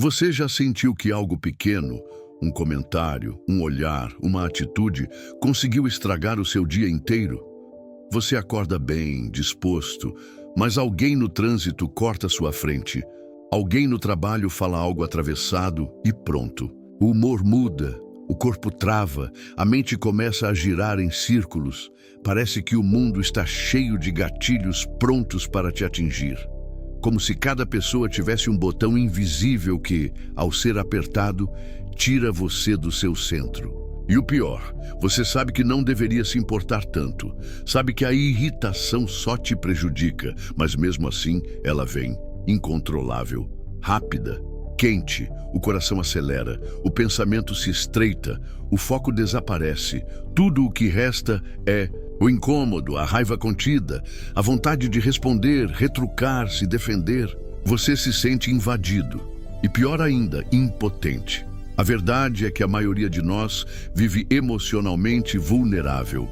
Você já sentiu que algo pequeno, um comentário, um olhar, uma atitude, conseguiu estragar o seu dia inteiro? Você acorda bem, disposto, mas alguém no trânsito corta sua frente. Alguém no trabalho fala algo atravessado e pronto. O humor muda, o corpo trava, a mente começa a girar em círculos. Parece que o mundo está cheio de gatilhos prontos para te atingir. Como se cada pessoa tivesse um botão invisível que, ao ser apertado, tira você do seu centro. E o pior, você sabe que não deveria se importar tanto. Sabe que a irritação só te prejudica, mas mesmo assim ela vem, incontrolável, rápida, quente, o coração acelera, o pensamento se estreita, o foco desaparece. Tudo o que resta é o incômodo, a raiva contida, a vontade de responder, retrucar, se defender. Você se sente invadido e, pior ainda, impotente. A verdade é que a maioria de nós vive emocionalmente vulnerável.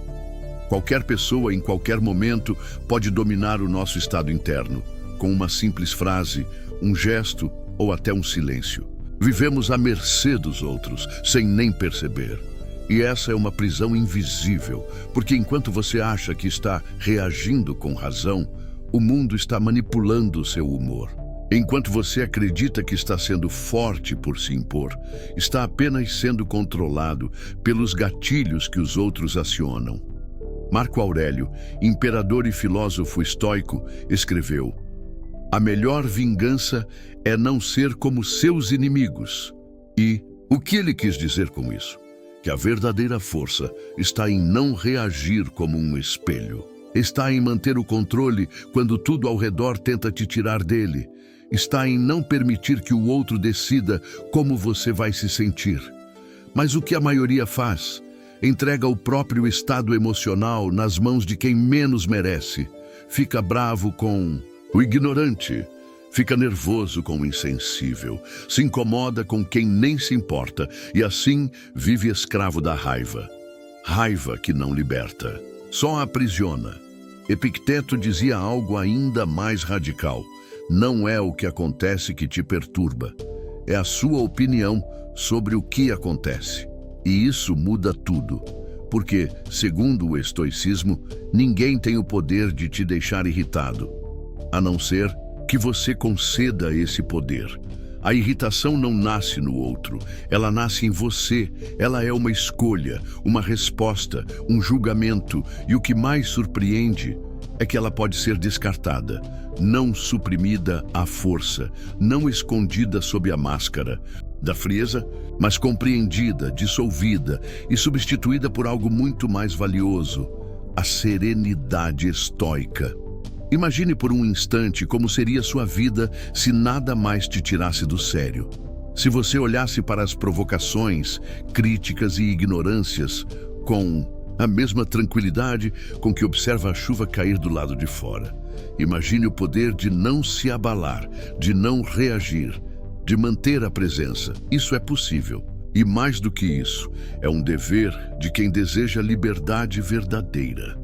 Qualquer pessoa, em qualquer momento, pode dominar o nosso estado interno, com uma simples frase, um gesto ou até um silêncio. Vivemos à mercê dos outros, sem nem perceber. E essa é uma prisão invisível, porque enquanto você acha que está reagindo com razão, o mundo está manipulando o seu humor. Enquanto você acredita que está sendo forte por se impor, está apenas sendo controlado pelos gatilhos que os outros acionam. Marco Aurélio, imperador e filósofo estoico, escreveu: "A melhor vingança é não ser como seus inimigos." E o que ele quis dizer com isso? Que a verdadeira força está em não reagir como um espelho. Está em manter o controle quando tudo ao redor tenta te tirar dele. Está em não permitir que o outro decida como você vai se sentir. Mas o que a maioria faz? Entrega o próprio estado emocional nas mãos de quem menos merece. Fica bravo com o ignorante. Fica nervoso com o insensível, se incomoda com quem nem se importa e assim vive escravo da raiva. Raiva que não liberta, só aprisiona. Epicteto dizia algo ainda mais radical: não é o que acontece que te perturba, é a sua opinião sobre o que acontece. E isso muda tudo, porque, segundo o estoicismo, ninguém tem o poder de te deixar irritado, a não ser que você conceda esse poder. A irritação não nasce no outro, ela nasce em você. Ela é uma escolha, uma resposta, um julgamento, e o que mais surpreende é que ela pode ser descartada, não suprimida à força, não escondida sob a máscara da frieza, mas compreendida, dissolvida e substituída por algo muito mais valioso: a serenidade estoica. Imagine por um instante como seria sua vida se nada mais te tirasse do sério. Se você olhasse para as provocações, críticas e ignorâncias com a mesma tranquilidade com que observa a chuva cair do lado de fora. Imagine o poder de não se abalar, de não reagir, de manter a presença. Isso é possível. E mais do que isso, é um dever de quem deseja liberdade verdadeira.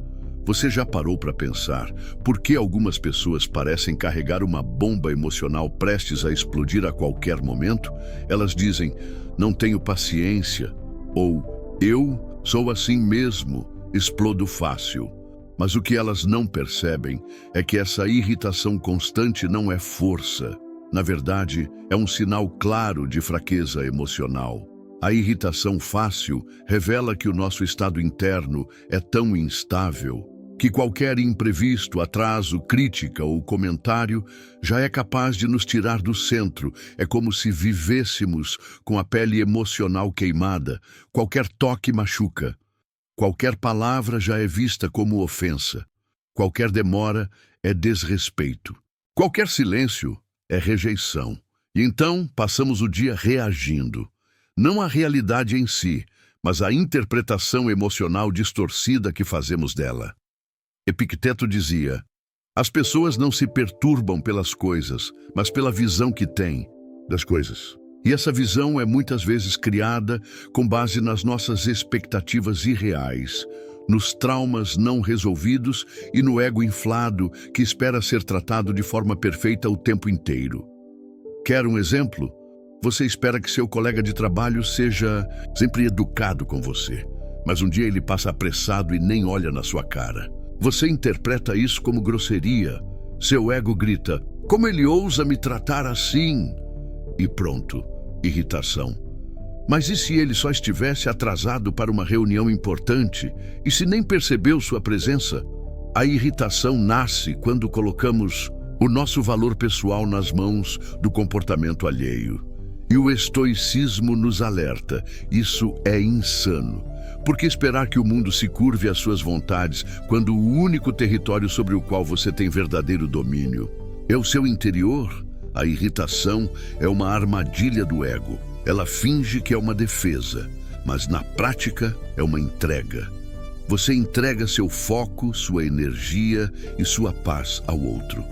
Você já parou para pensar por que algumas pessoas parecem carregar uma bomba emocional prestes a explodir a qualquer momento? Elas dizem: "Não tenho paciência", ou "Eu sou assim mesmo, explodo fácil." Mas o que elas não percebem é que essa irritação constante não é força. Na verdade, é um sinal claro de fraqueza emocional. A irritação fácil revela que o nosso estado interno é tão instável que qualquer imprevisto, atraso, crítica ou comentário já é capaz de nos tirar do centro. É como se vivêssemos com a pele emocional queimada. Qualquer toque machuca. Qualquer palavra já é vista como ofensa. Qualquer demora é desrespeito. Qualquer silêncio é rejeição. E então passamos o dia reagindo. Não à realidade em si, mas à interpretação emocional distorcida que fazemos dela. Epicteto dizia: "As pessoas não se perturbam pelas coisas, mas pela visão que têm das coisas." E essa visão é muitas vezes criada com base nas nossas expectativas irreais, nos traumas não resolvidos e no ego inflado que espera ser tratado de forma perfeita o tempo inteiro. Quer um exemplo? Você espera que seu colega de trabalho seja sempre educado com você, mas um dia ele passa apressado e nem olha na sua cara. Você interpreta isso como grosseria. Seu ego grita: como ele ousa me tratar assim? E pronto, irritação. Mas e se ele só estivesse atrasado para uma reunião importante? E se nem percebeu sua presença? A irritação nasce quando colocamos o nosso valor pessoal nas mãos do comportamento alheio. E o estoicismo nos alerta: isso é insano. Por que esperar que o mundo se curve às suas vontades quando o único território sobre o qual você tem verdadeiro domínio é o seu interior? A irritação é uma armadilha do ego. Ela finge que é uma defesa, mas na prática é uma entrega. Você entrega seu foco, sua energia e sua paz ao outro.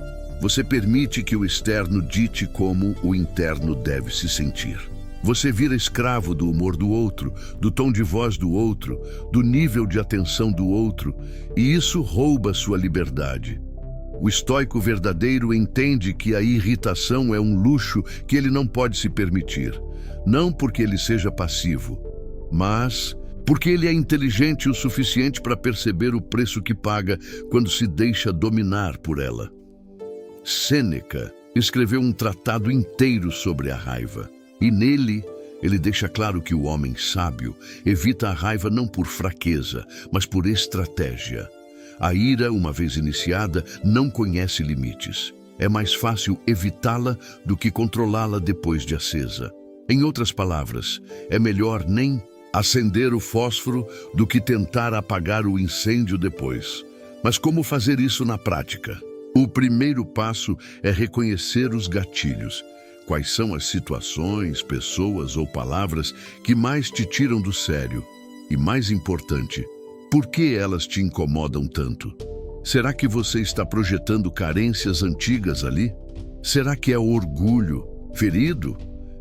Você permite que o externo dite como o interno deve se sentir. Você vira escravo do humor do outro, do tom de voz do outro, do nível de atenção do outro, e isso rouba sua liberdade. O estoico verdadeiro entende que a irritação é um luxo que ele não pode se permitir, não porque ele seja passivo, mas porque ele é inteligente o suficiente para perceber o preço que paga quando se deixa dominar por ela. Sêneca escreveu um tratado inteiro sobre a raiva, e nele ele deixa claro que o homem sábio evita a raiva não por fraqueza, mas por estratégia. A ira, uma vez iniciada, não conhece limites. É mais fácil evitá-la do que controlá-la depois de acesa. Em outras palavras, é melhor nem acender o fósforo do que tentar apagar o incêndio depois. Mas como fazer isso na prática? O primeiro passo é reconhecer os gatilhos. Quais são as situações, pessoas ou palavras que mais te tiram do sério? E mais importante, por que elas te incomodam tanto? Será que você está projetando carências antigas ali? Será que é orgulho, ferido?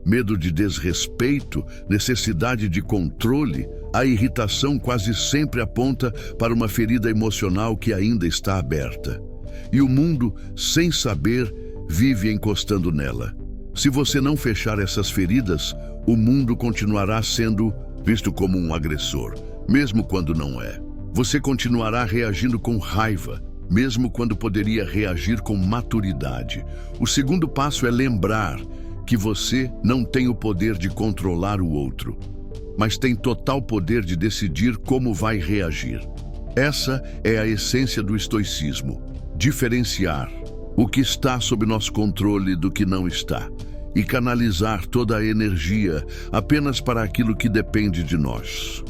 Medo de desrespeito, necessidade de controle? A irritação quase sempre aponta para uma ferida emocional que ainda está aberta. E o mundo, sem saber, vive encostando nela. Se você não fechar essas feridas, o mundo continuará sendo visto como um agressor, mesmo quando não é. Você continuará reagindo com raiva, mesmo quando poderia reagir com maturidade. O segundo passo é lembrar que você não tem o poder de controlar o outro, mas tem total poder de decidir como vai reagir. Essa é a essência do estoicismo: diferenciar o que está sob nosso controle do que não está, e canalizar toda a energia apenas para aquilo que depende de nós.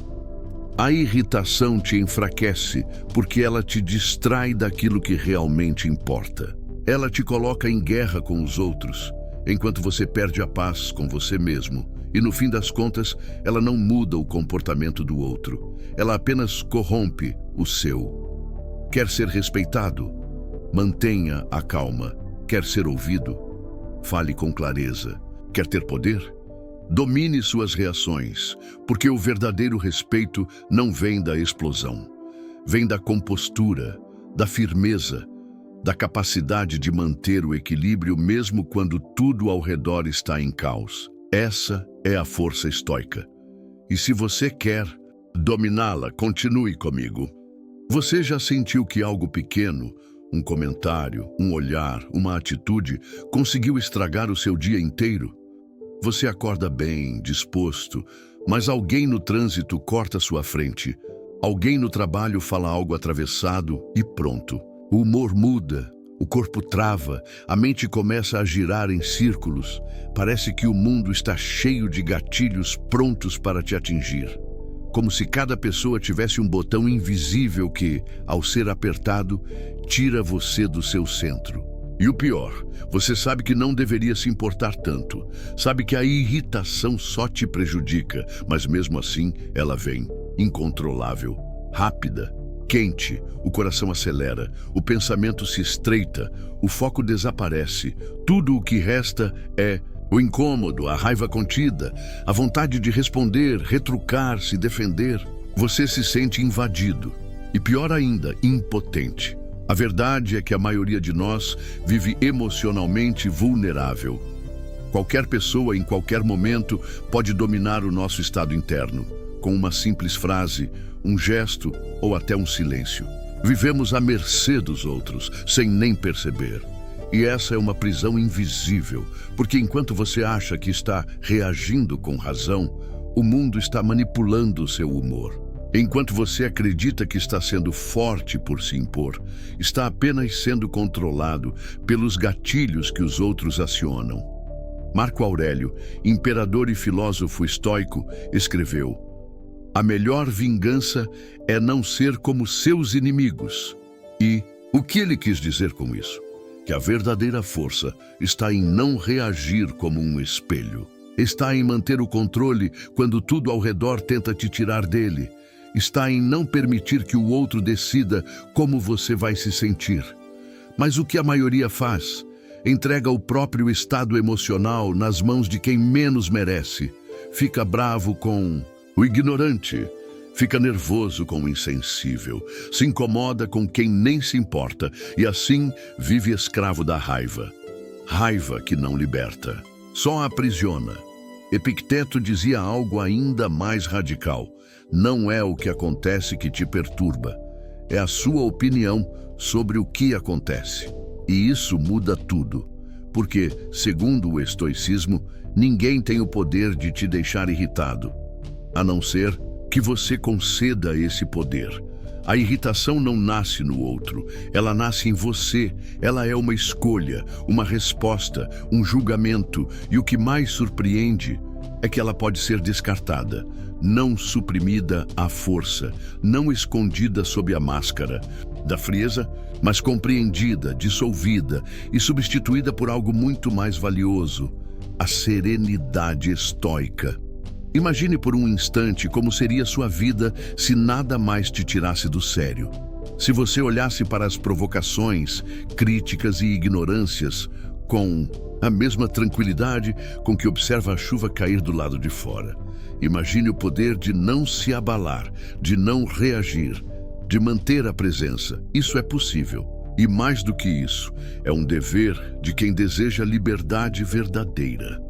A irritação te enfraquece porque ela te distrai daquilo que realmente importa. Ela te coloca em guerra com os outros, enquanto você perde a paz com você mesmo. E no fim das contas, ela não muda o comportamento do outro. Ela apenas corrompe o seu. Quer ser respeitado? Mantenha a calma. Quer ser ouvido? Fale com clareza. Quer ter poder? Domine suas reações, porque o verdadeiro respeito não vem da explosão. Vem da compostura, da firmeza, da capacidade de manter o equilíbrio mesmo quando tudo ao redor está em caos. Essa é a força estoica. E se você quer dominá-la, continue comigo. Você já sentiu que algo pequeno, um comentário, um olhar, uma atitude, conseguiu estragar o seu dia inteiro? Você acorda bem, disposto, mas alguém no trânsito corta sua frente. Alguém no trabalho fala algo atravessado e pronto. O humor muda, o corpo trava, a mente começa a girar em círculos. Parece que o mundo está cheio de gatilhos prontos para te atingir. Como se cada pessoa tivesse um botão invisível que, ao ser apertado, tira você do seu centro. E o pior, você sabe que não deveria se importar tanto. Sabe que a irritação só te prejudica, mas mesmo assim ela vem, incontrolável, rápida, quente, o coração acelera, o pensamento se estreita, o foco desaparece. Tudo o que resta é o incômodo, a raiva contida, a vontade de responder, retrucar, se defender. Você se sente invadido e, pior ainda, impotente. A verdade é que a maioria de nós vive emocionalmente vulnerável. Qualquer pessoa, em qualquer momento, pode dominar o nosso estado interno, com uma simples frase, um gesto ou até um silêncio. Vivemos à mercê dos outros, sem nem perceber. E essa é uma prisão invisível, porque enquanto você acha que está reagindo com razão, o mundo está manipulando o seu humor. Enquanto você acredita que está sendo forte por se impor, está apenas sendo controlado pelos gatilhos que os outros acionam. Marco Aurélio, imperador e filósofo estoico, escreveu: "A melhor vingança é não ser como seus inimigos." E o que ele quis dizer com isso? Que a verdadeira força está em não reagir como um espelho. Está em manter o controle quando tudo ao redor tenta te tirar dele. Está em não permitir que o outro decida como você vai se sentir. Mas o que a maioria faz? Entrega o próprio estado emocional nas mãos de quem menos merece. Fica bravo com o ignorante. Fica nervoso com o insensível. Se incomoda com quem nem se importa. E assim vive escravo da raiva. Raiva que não liberta, só aprisiona. Epicteto dizia algo ainda mais radical. Não é o que acontece que te perturba. É a sua opinião sobre o que acontece. E isso muda tudo, porque, segundo o estoicismo, ninguém tem o poder de te deixar irritado, a não ser que você conceda esse poder. A irritação não nasce no outro, ela nasce em você. Ela é uma escolha, uma resposta, um julgamento, e o que mais surpreende é que ela pode ser descartada, não suprimida à força, não escondida sob a máscara da frieza, mas compreendida, dissolvida e substituída por algo muito mais valioso: a serenidade estoica. Imagine por um instante como seria sua vida se nada mais te tirasse do sério. Se você olhasse para as provocações, críticas e ignorâncias com a mesma tranquilidade com que observa a chuva cair do lado de fora. Imagine o poder de não se abalar, de não reagir, de manter a presença. Isso é possível. E mais do que isso, é um dever de quem deseja liberdade verdadeira.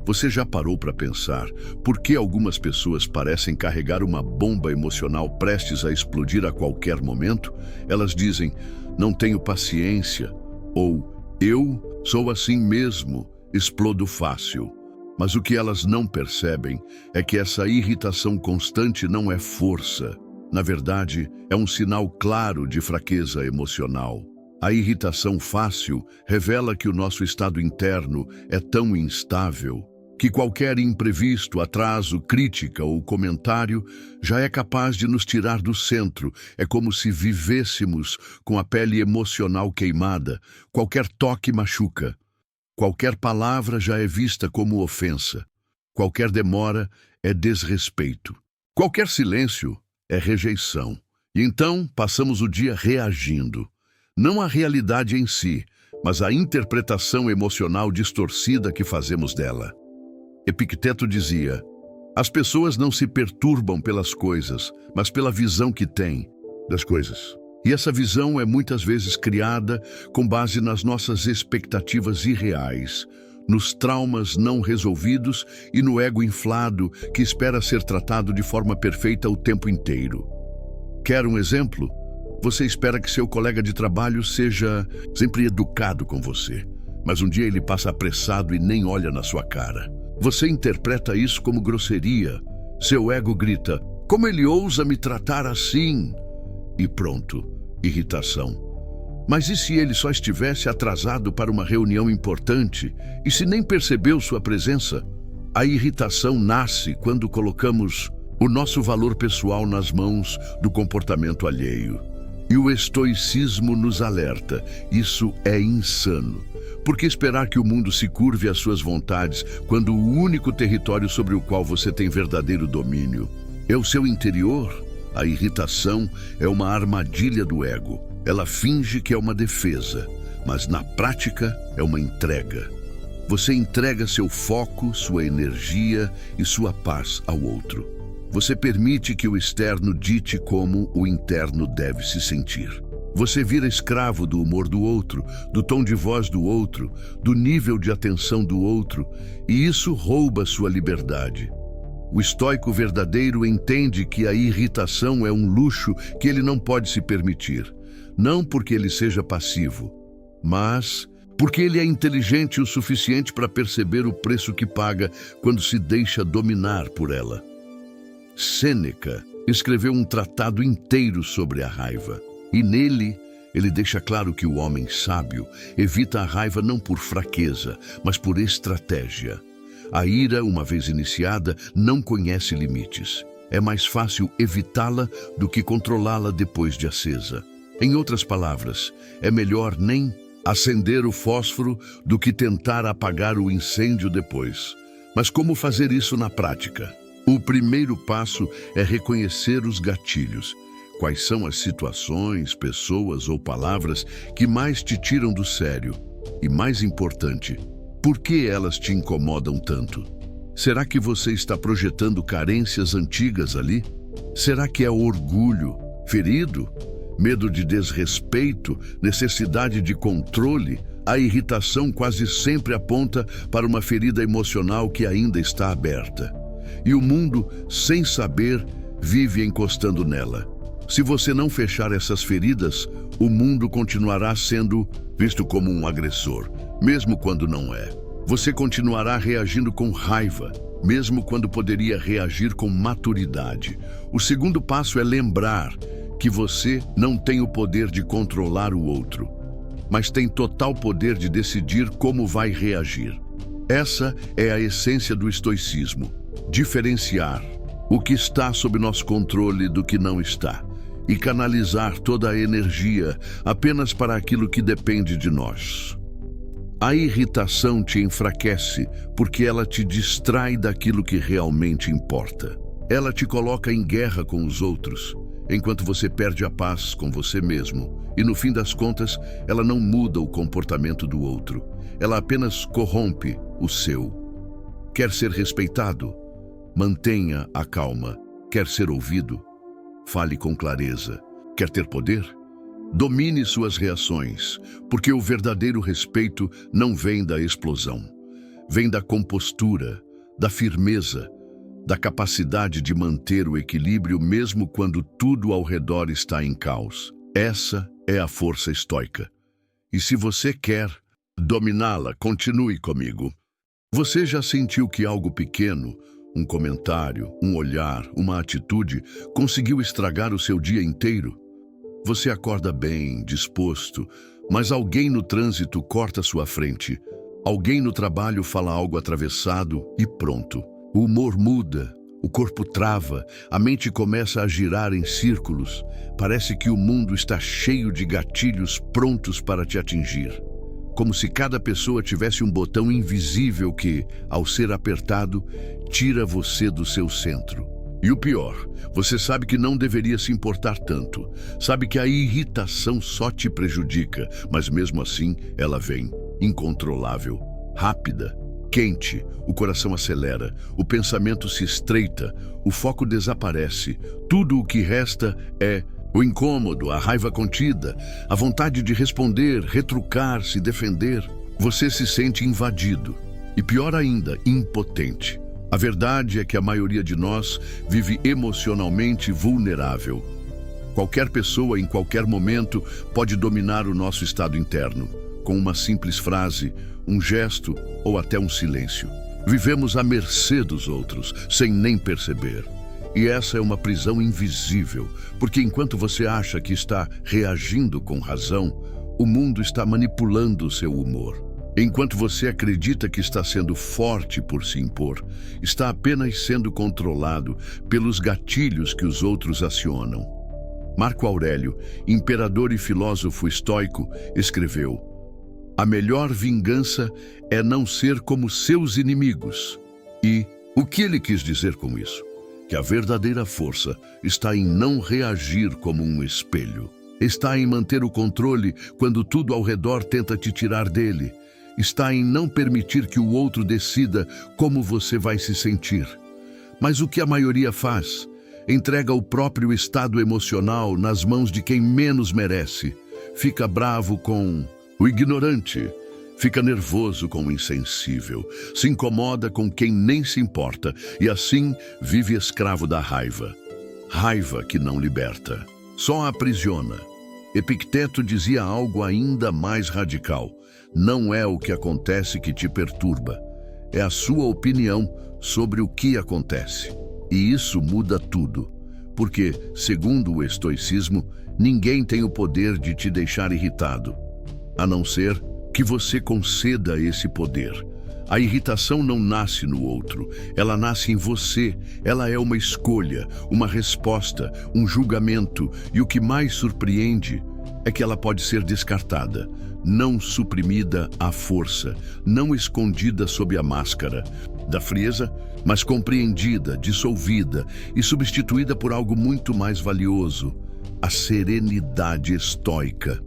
Você já parou para pensar por que algumas pessoas parecem carregar uma bomba emocional prestes a explodir a qualquer momento? Elas dizem, não tenho paciência, ou eu sou assim mesmo, explodo fácil. Mas o que elas não percebem é que essa irritação constante não é força. Na verdade, é um sinal claro de fraqueza emocional. A irritação fácil revela que o nosso estado interno é tão instável que qualquer imprevisto, atraso, crítica ou comentário já é capaz de nos tirar do centro. É como se vivêssemos com a pele emocional queimada. Qualquer toque machuca. Qualquer palavra já é vista como ofensa. Qualquer demora é desrespeito. Qualquer silêncio é rejeição. E então passamos o dia reagindo. Não à realidade em si, mas à interpretação emocional distorcida que fazemos dela. Epicteto dizia, as pessoas não se perturbam pelas coisas, mas pela visão que têm das coisas. E essa visão é muitas vezes criada com base nas nossas expectativas irreais, nos traumas não resolvidos e no ego inflado que espera ser tratado de forma perfeita o tempo inteiro. Quer um exemplo? Você espera que seu colega de trabalho seja sempre educado com você, mas um dia ele passa apressado e nem olha na sua cara. Você interpreta isso como grosseria. Seu ego grita, como ele ousa me tratar assim? E pronto, irritação. Mas e se ele só estivesse atrasado para uma reunião importante? E se nem percebeu sua presença? A irritação nasce quando colocamos o nosso valor pessoal nas mãos do comportamento alheio. E o estoicismo nos alerta, isso é insano. Por que esperar que o mundo se curve às suas vontades quando o único território sobre o qual você tem verdadeiro domínio é o seu interior? A irritação é uma armadilha do ego. Ela finge que é uma defesa, mas na prática é uma entrega. Você entrega seu foco, sua energia e sua paz ao outro. Você permite que o externo dite como o interno deve se sentir. Você vira escravo do humor do outro, do tom de voz do outro, do nível de atenção do outro, e isso rouba sua liberdade. O estoico verdadeiro entende que a irritação é um luxo que ele não pode se permitir, não porque ele seja passivo, mas porque ele é inteligente o suficiente para perceber o preço que paga quando se deixa dominar por ela. Sêneca escreveu um tratado inteiro sobre a raiva, e nele ele deixa claro que o homem sábio evita a raiva não por fraqueza, mas por estratégia. A ira, uma vez iniciada, não conhece limites. É mais fácil evitá-la do que controlá-la depois de acesa. Em outras palavras, é melhor nem acender o fósforo do que tentar apagar o incêndio depois. Mas como fazer isso na prática? O primeiro passo é reconhecer os gatilhos. Quais são as situações, pessoas ou palavras que mais te tiram do sério? E mais importante, por que elas te incomodam tanto? Será que você está projetando carências antigas ali? Será que é orgulho, ferido? Medo de desrespeito, necessidade de controle? A irritação quase sempre aponta para uma ferida emocional que ainda está aberta. E o mundo, sem saber, vive encostando nela. Se você não fechar essas feridas, o mundo continuará sendo visto como um agressor, mesmo quando não é. Você continuará reagindo com raiva, mesmo quando poderia reagir com maturidade. O segundo passo é lembrar que você não tem o poder de controlar o outro, mas tem total poder de decidir como vai reagir. Essa é a essência do estoicismo: diferenciar o que está sob nosso controle do que não está, e canalizar toda a energia apenas para aquilo que depende de nós. A irritação te enfraquece porque ela te distrai daquilo que realmente importa. Ela te coloca em guerra com os outros, enquanto você perde a paz com você mesmo. E no fim das contas, ela não muda o comportamento do outro. Ela apenas corrompe o seu. Quer ser respeitado? Mantenha a calma. Quer ser ouvido? Fale com clareza. Quer ter poder? Domine suas reações, porque o verdadeiro respeito não vem da explosão. Vem da compostura, da firmeza, da capacidade de manter o equilíbrio mesmo quando tudo ao redor está em caos. Essa é a força estoica. E se você quer dominá-la, continue comigo. Você já sentiu que algo pequeno, um comentário, um olhar, uma atitude, conseguiu estragar o seu dia inteiro? Você acorda bem, disposto, mas alguém no trânsito corta sua frente. Alguém no trabalho fala algo atravessado e pronto. O humor muda, o corpo trava, a mente começa a girar em círculos. Parece que o mundo está cheio de gatilhos prontos para te atingir. Como se cada pessoa tivesse um botão invisível que, ao ser apertado, tira você do seu centro. E o pior, você sabe que não deveria se importar tanto. Sabe que a irritação só te prejudica, mas mesmo assim ela vem, incontrolável, rápida, quente, o coração acelera, o pensamento se estreita, o foco desaparece. Tudo o que resta é o incômodo, a raiva contida, a vontade de responder, retrucar, se defender. Você se sente invadido e, pior ainda, impotente. A verdade é que a maioria de nós vive emocionalmente vulnerável. Qualquer pessoa, em qualquer momento, pode dominar o nosso estado interno, com uma simples frase, um gesto ou até um silêncio. Vivemos à mercê dos outros, sem nem perceber. E essa é uma prisão invisível, porque enquanto você acha que está reagindo com razão, o mundo está manipulando o seu humor. Enquanto você acredita que está sendo forte por se impor, está apenas sendo controlado pelos gatilhos que os outros acionam. Marco Aurélio, imperador e filósofo estoico, escreveu: "A melhor vingança é não ser como seus inimigos." E o que ele quis dizer com isso? Que a verdadeira força está em não reagir como um espelho. Está em manter o controle quando tudo ao redor tenta te tirar dele. Está em não permitir que o outro decida como você vai se sentir. Mas o que a maioria faz? Entrega o próprio estado emocional nas mãos de quem menos merece. fica bravo com o ignorante, fica nervoso com o insensível, se incomoda com quem nem se importa e assim vive escravo da raiva. Raiva que não liberta, só aprisiona. Epicteto dizia algo ainda mais radical: não é o que acontece que te perturba, é a sua opinião sobre o que acontece. E isso muda tudo, porque, segundo o estoicismo, ninguém tem o poder de te deixar irritado, a não ser que você conceda esse poder. A irritação não nasce no outro, ela nasce em você. Ela é uma escolha, uma resposta, um julgamento, e o que mais surpreende é que ela pode ser descartada, não suprimida à força, não escondida sob a máscara da frieza, mas compreendida, dissolvida e substituída por algo muito mais valioso: a serenidade estoica.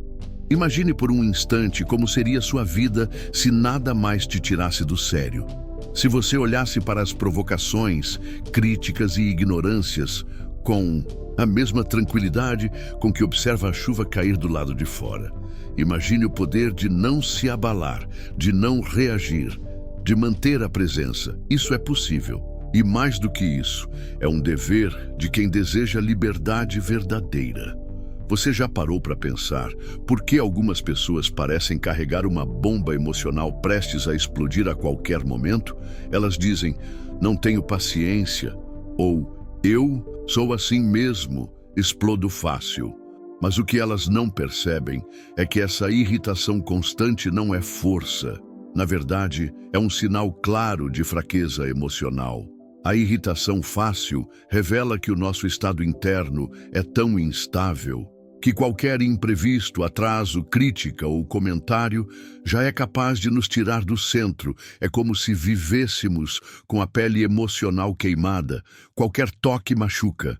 Imagine por um instante como seria sua vida se nada mais te tirasse do sério. Se você olhasse para as provocações, críticas e ignorâncias com a mesma tranquilidade com que observa a chuva cair do lado de fora. Imagine o poder de não se abalar, de não reagir, de manter a presença. Isso é possível. E mais do que isso, é um dever de quem deseja liberdade verdadeira. Você já parou para pensar por que algumas pessoas parecem carregar uma bomba emocional prestes a explodir a qualquer momento? Elas dizem, não tenho paciência, ou eu sou assim mesmo, explodo fácil. Mas o que elas não percebem é que essa irritação constante não é força. Na verdade, é um sinal claro de fraqueza emocional. A irritação fácil revela que o nosso estado interno é tão instável que qualquer imprevisto, atraso, crítica ou comentário já é capaz de nos tirar do centro. É como se vivêssemos com a pele emocional queimada. Qualquer toque machuca.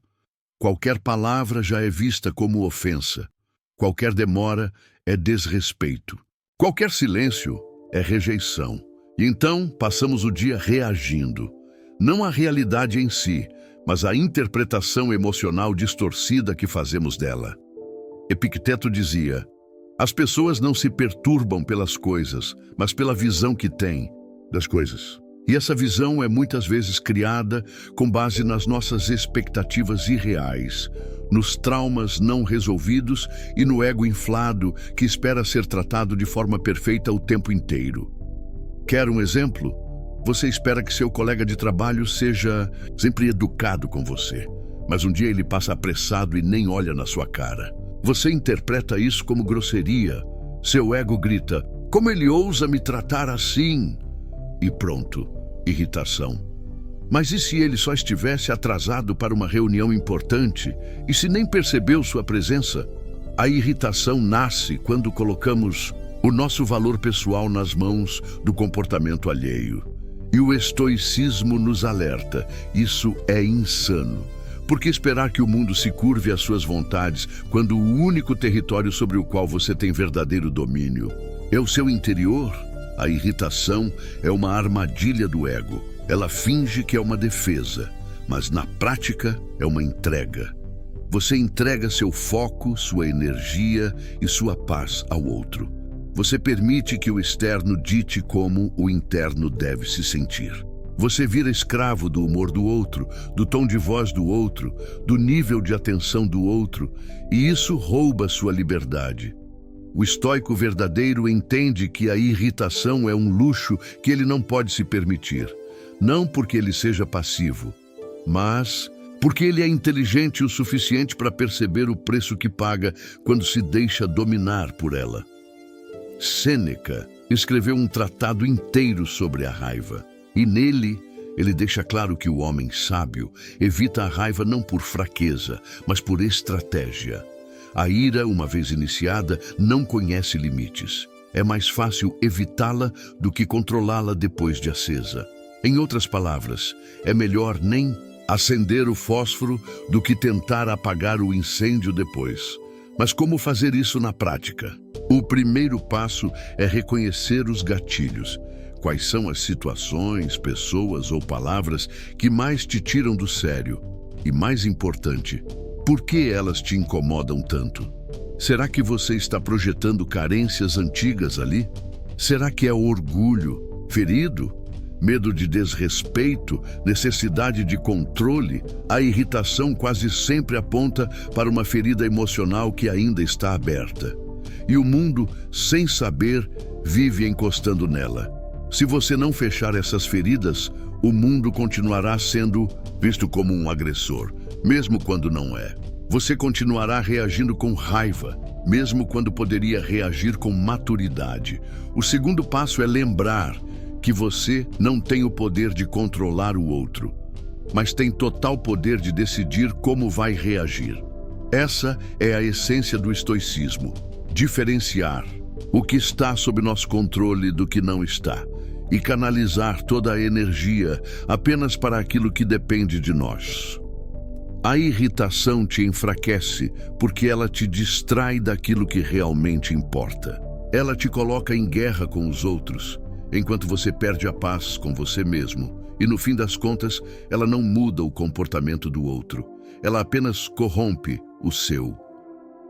Qualquer palavra já é vista como ofensa. Qualquer demora é desrespeito. Qualquer silêncio é rejeição. E então passamos o dia reagindo. Não à realidade em si, mas à interpretação emocional distorcida que fazemos dela. Epicteto dizia, as pessoas não se perturbam pelas coisas, mas pela visão que têm das coisas. E essa visão é muitas vezes criada com base nas nossas expectativas irreais, nos traumas não resolvidos e no ego inflado que espera ser tratado de forma perfeita o tempo inteiro. Quer um exemplo? Você espera que seu colega de trabalho seja sempre educado com você, mas um dia ele passa apressado e nem olha na sua cara. Você interpreta isso como grosseria. Seu ego grita, como ele ousa me tratar assim? E pronto, irritação. Mas e se ele só estivesse atrasado para uma reunião importante? E se nem percebeu sua presença? A irritação nasce quando colocamos o nosso valor pessoal nas mãos do comportamento alheio. E o estoicismo nos alerta, isso é insano. Por que esperar que o mundo se curve às suas vontades quando o único território sobre o qual você tem verdadeiro domínio é o seu interior? A irritação é uma armadilha do ego. Ela finge que é uma defesa, mas na prática é uma entrega. Você entrega seu foco, sua energia e sua paz ao outro. Você permite que o externo dite como o interno deve se sentir. Você vira escravo do humor do outro, do tom de voz do outro, do nível de atenção do outro, e isso rouba sua liberdade. O estoico verdadeiro entende que a irritação é um luxo que ele não pode se permitir, não porque ele seja passivo, mas porque ele é inteligente o suficiente para perceber o preço que paga quando se deixa dominar por ela. Sêneca escreveu um tratado inteiro sobre a raiva. E nele, ele deixa claro que o homem sábio evita a raiva não por fraqueza, mas por estratégia. A ira, uma vez iniciada, não conhece limites. É mais fácil evitá-la do que controlá-la depois de acesa. Em outras palavras, é melhor nem acender o fósforo do que tentar apagar o incêndio depois. Mas como fazer isso na prática? O primeiro passo é reconhecer os gatilhos. Quais são as situações, pessoas ou palavras que mais te tiram do sério? E mais importante, por que elas te incomodam tanto? Será que você está projetando carências antigas ali? Será que é orgulho, ferido? Medo de desrespeito, necessidade de controle? A irritação quase sempre aponta para uma ferida emocional que ainda está aberta. E o mundo, sem saber, vive encostando nela. Se você não fechar essas feridas, o mundo continuará sendo visto como um agressor, mesmo quando não é. Você continuará reagindo com raiva, mesmo quando poderia reagir com maturidade. O segundo passo é lembrar que você não tem o poder de controlar o outro, mas tem total poder de decidir como vai reagir. Essa é a essência do estoicismo: diferenciar o que está sob nosso controle do que não está e canalizar toda a energia apenas para aquilo que depende de nós. A irritação te enfraquece porque ela te distrai daquilo que realmente importa. Ela te coloca em guerra com os outros, enquanto você perde a paz com você mesmo. E no fim das contas, ela não muda o comportamento do outro. Ela apenas corrompe o seu.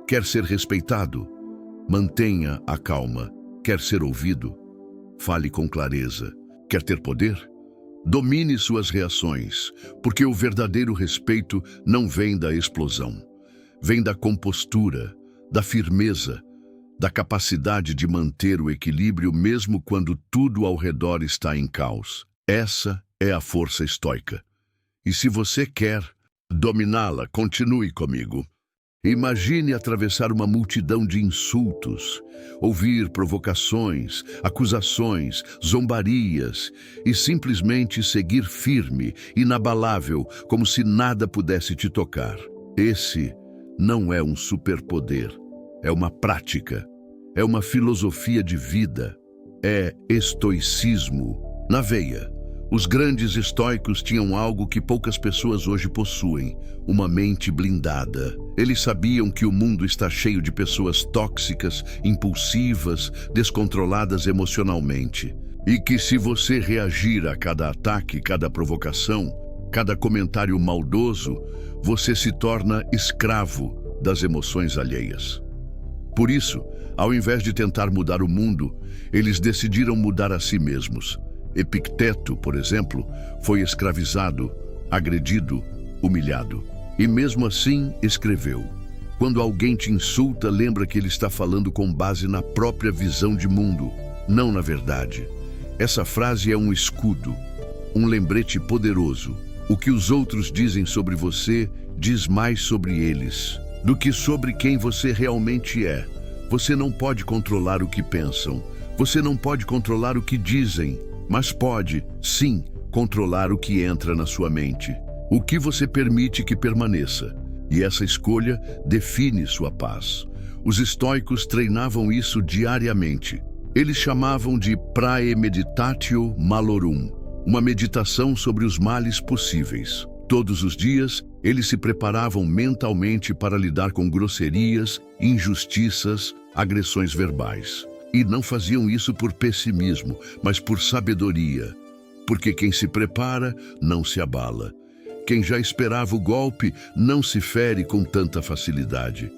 Quer ser respeitado? Mantenha a calma. Quer ser ouvido? Fale com clareza. Quer ter poder? Domine suas reações, porque o verdadeiro respeito não vem da explosão. Vem da compostura, da firmeza, da capacidade de manter o equilíbrio mesmo quando tudo ao redor está em caos. Essa é a força estoica. E se você quer dominá-la, continue comigo. Imagine atravessar uma multidão de insultos, ouvir provocações, acusações, zombarias e simplesmente seguir firme, inabalável, como se nada pudesse te tocar. Esse não é um superpoder, é uma prática, é uma filosofia de vida, é estoicismo na veia. Os grandes estoicos tinham algo que poucas pessoas hoje possuem: uma mente blindada. Eles sabiam que o mundo está cheio de pessoas tóxicas, impulsivas, descontroladas emocionalmente. E que se você reagir a cada ataque, cada provocação, cada comentário maldoso, você se torna escravo das emoções alheias. Por isso, ao invés de tentar mudar o mundo, eles decidiram mudar a si mesmos. Epicteto, por exemplo, foi escravizado, agredido, humilhado. E mesmo assim escreveu: quando alguém te insulta, lembra que ele está falando com base na própria visão de mundo, não na verdade. Essa frase é um escudo, um lembrete poderoso. O que os outros dizem sobre você diz mais sobre eles do que sobre quem você realmente é. Você não pode controlar o que pensam, você não pode controlar o que dizem, mas pode, sim, controlar o que entra na sua mente, o que você permite que permaneça. E essa escolha define sua paz. Os estoicos treinavam isso diariamente. Eles chamavam de praemeditatio malorum, uma meditação sobre os males possíveis. Todos os dias, eles se preparavam mentalmente para lidar com grosserias, injustiças, agressões verbais. E não faziam isso por pessimismo, mas por sabedoria. Porque quem se prepara não se abala. Quem já esperava o golpe não se fere com tanta facilidade.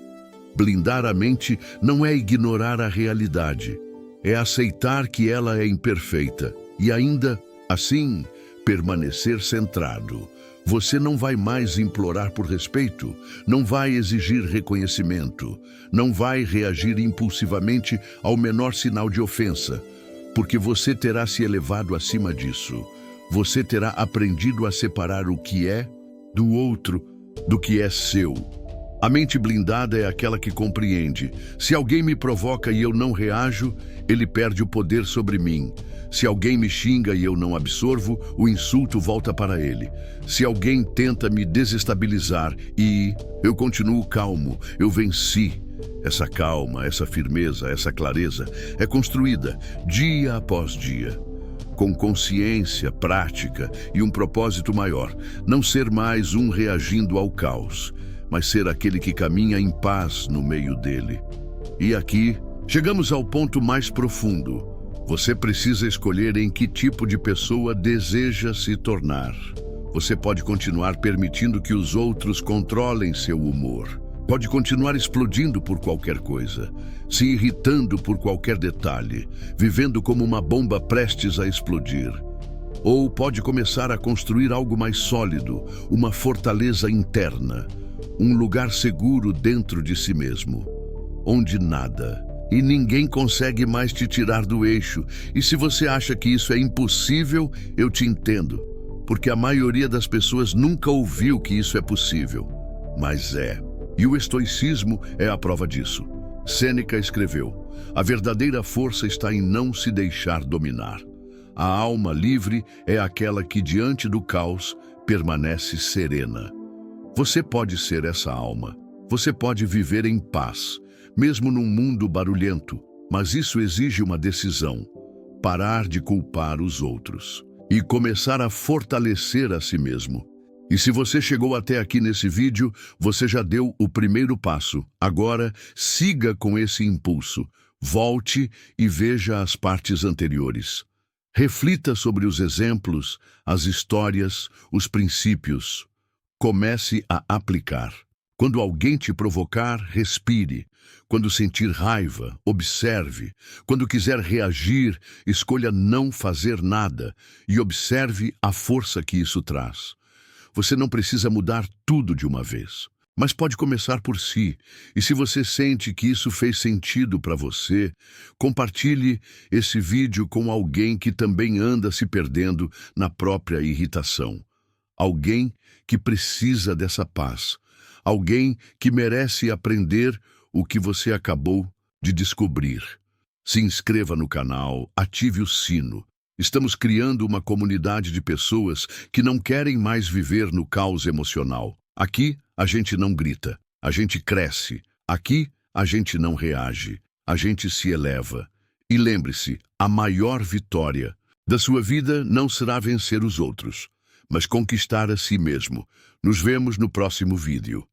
Blindar a mente não é ignorar a realidade, é aceitar que ela é imperfeita e ainda, assim, permanecer centrado. Você não vai mais implorar por respeito, não vai exigir reconhecimento, não vai reagir impulsivamente ao menor sinal de ofensa, porque você terá se elevado acima disso. Você terá aprendido a separar o que é do outro, do que é seu. A mente blindada é aquela que compreende: se alguém me provoca e eu não reajo, ele perde o poder sobre mim. Se alguém me xinga e eu não absorvo, o insulto volta para ele. Se alguém tenta me desestabilizar e eu continuo calmo, eu venci. Essa calma, essa firmeza, essa clareza é construída dia após dia, com consciência, prática e um propósito maior. Não ser mais um reagindo ao caos, mas ser aquele que caminha em paz no meio dele. E aqui, chegamos ao ponto mais profundo. Você precisa escolher em que tipo de pessoa deseja se tornar. Você pode continuar permitindo que os outros controlem seu humor. Pode continuar explodindo por qualquer coisa, se irritando por qualquer detalhe, vivendo como uma bomba prestes a explodir. Ou pode começar a construir algo mais sólido, uma fortaleza interna, um lugar seguro dentro de si mesmo, onde nada e ninguém consegue mais te tirar do eixo. E se você acha que isso é impossível, eu te entendo, porque a maioria das pessoas nunca ouviu que isso é possível, mas é. E o estoicismo é a prova disso. Sêneca escreveu: a verdadeira força está em não se deixar dominar. A alma livre é aquela que, diante do caos, permanece serena. Você pode ser essa alma. Você pode viver em paz, mesmo num mundo barulhento, mas isso exige uma decisão: parar de culpar os outros e começar a fortalecer a si mesmo. E se você chegou até aqui nesse vídeo, você já deu o primeiro passo. Agora, siga com esse impulso. Volte e veja as partes anteriores. Reflita sobre os exemplos, as histórias, os princípios. Comece a aplicar. Quando alguém te provocar, respire. Quando sentir raiva, observe. Quando quiser reagir, escolha não fazer nada e observe a força que isso traz. Você não precisa mudar tudo de uma vez, mas pode começar por si. E se você sente que isso fez sentido para você, compartilhe esse vídeo com alguém que também anda se perdendo na própria irritação. Alguém que precisa dessa paz. Alguém que merece aprender o que você acabou de descobrir. Se inscreva no canal, ative o sino. Estamos criando uma comunidade de pessoas que não querem mais viver no caos emocional. Aqui, a gente não grita, a gente cresce. Aqui, a gente não reage, a gente se eleva. E lembre-se, a maior vitória da sua vida não será vencer os outros, mas conquistar a si mesmo. Nos vemos no próximo vídeo.